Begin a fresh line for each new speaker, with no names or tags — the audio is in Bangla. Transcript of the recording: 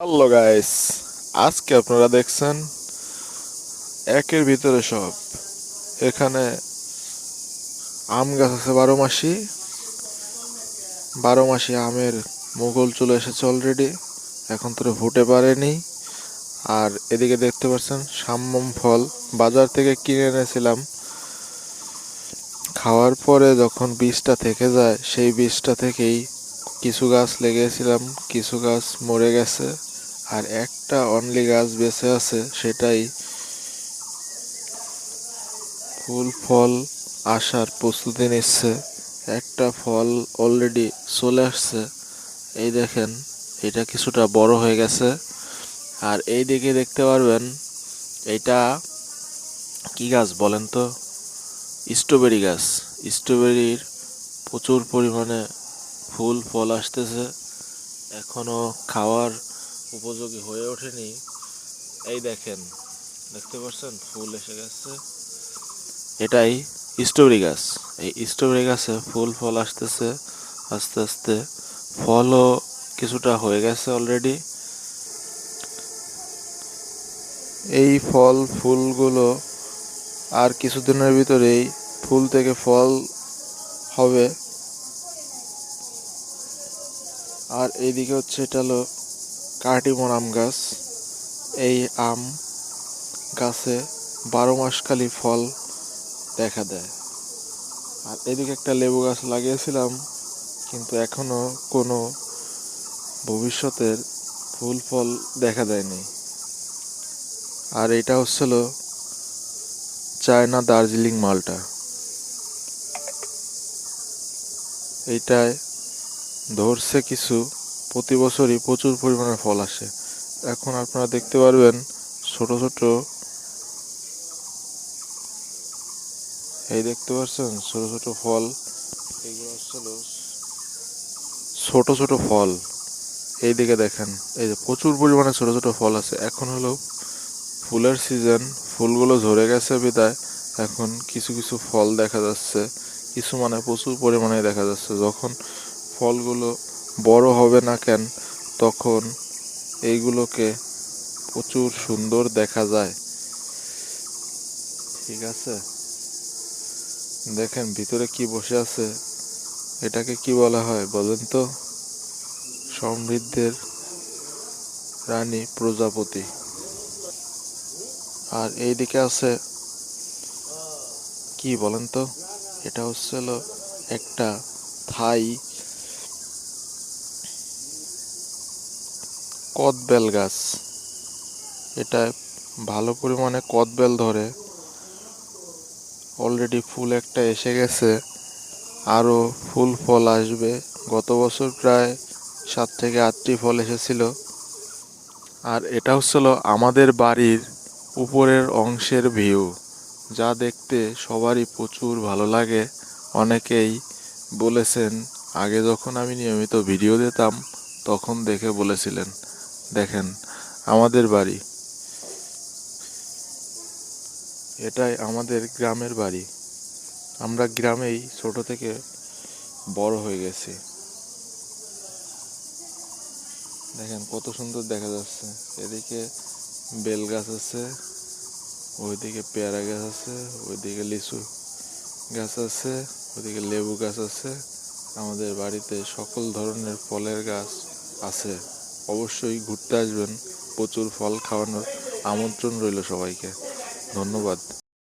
হ্যালো গাইস, আজকে আপনারা দেখছেন একের ভিতরে সব। এখানে আম গাছ আছে 12 মাসি। 12 মাসি আমের মুকুল চলে এসেছে অলরেডি, এখন তো ফুটে পারেনি। আর এদিকে দেখতে পাচ্ছেন সাম্যম ফল বাজার থেকে কিনে এনেছিলাম। খাওয়ার পরে যখন বীজটা থেকে যায়, সেই বীজটা থেকেই কিছু গাছ লেগেছিলাম, কিছু গাছ মরে গেছে, আর একটা অনলি গাছ বেঁচে আছে, সেটাই ফুল ফল আসার প্রস্তুতি নিচ্ছে। একটা ফল অলরেডি চলে আসছে, এই দেখেন, এটা কিছুটা বড় হয়ে গেছে। আর এই দিকে দেখতে পারবেন, এটা কি গাছ বলেন তো? স্ট্রবেরি গাছ। স্ট্রবেরির প্রচুর পরিমাণে ফুল ফল আসতেছে, এখনো খাওয়ার উপযোগী হয়ে ওঠেনি। এই দেখেন, দেখতে পাচ্ছেন ফুল এসে গেছে, এটাই স্ট্রবেরি গাছ। এই স্ট্রবেরি গাছে ফুল ফল আসতেছে আস্তে আস্তে, ফলও কিছুটা হয়ে গেছে অলরেডি। এই ফল ফুলগুলো আর কিছুদিনের ভিতরেই ফুল থেকে ফল হবে। আর এইদিকে হচ্ছে, এটা হলো কাটিমন আম গাছ। এই আম গাছে 12 মাস খালি ফল দেখা দেয়। আর এদিকে একটা লেবু গাছ লাগিয়েছিলাম, কিন্তু এখনো কোনো ভবিষ্যতের ফুল ফল দেখা দেয়নি। আর এটা হচ্ছিল চায়না দার্জিলিং মালটা। এইটায় ধরছে কিছু, প্রতি বছরই প্রচুর পরিমাণে ফল আসে। এখন আপনারা দেখতে পারবেন ছোট ছোট, এই দেখতে পাচ্ছেন ছোট ছোট ফল। এগুলো হচ্ছিল ছোট ছোট ফল। এই দিকে দেখেন, এই যে প্রচুর পরিমাণে ছোট ছোট ফল আছে। এখন হলো ফুলের সিজন, ফুলগুলো ঝরে গেছে বিদায় এখন কিছু কিছু ফল দেখা যাচ্ছে, কিছু মানে প্রচুর পরিমাণে দেখা যাচ্ছে। যখন ফলগুলো বড় হবে না কেন, তখন এইগুলোকে প্রচুর সুন্দর দেখা যায়। ঠিক আছে, দেখেন ভিতরে কি বসে আছে, এটাকে কি বলা হয় বলেন তো? সমৃদ্ধের রানী প্রজাপতি। আর এইদিকে আছে কি বলেন তো, এটা হচ্ছিল একটা থাই কদবেল গাছ। এটা ভালো পরিমাণে কদবেল ধরে, অলরেডি ফুল একটা এসে গেছে, আরও ফুল ফল আসবে। গত বছর প্রায় 7 থেকে 8টি ফল এসেছিল। আর এটা হচ্ছিল আমাদের বাড়ির উপরের অংশের ভিউ, যা দেখতে সবারই প্রচুর ভালো লাগে। অনেকেই বলেছেন, আগে যখন আমি নিয়মিত ভিডিও দিতাম তখন দেখে বলেছিলেন। দেখেন আমাদের বাড়ি, এটাই আমাদের গ্রামের বাড়ি। আমরা গ্রামেই ছোট থেকে বড় হয়ে গেছি। দেখেন কত সুন্দর দেখা যাচ্ছে। এদিকে বেল গাছ আছে, ওইদিকে পেয়ারা গাছ আছে, ওইদিকে লিচু গাছ আছে, ওইদিকে লেবু গাছ আছে। আমাদের বাড়িতে সকল ধরনের ফলের গাছ আছে। অবশ্যই ঘুরতে আসবেন, প্রচুর ফল খাওয়ানোর আমন্ত্রণ রইল সবাইকে। ধন্যবাদ।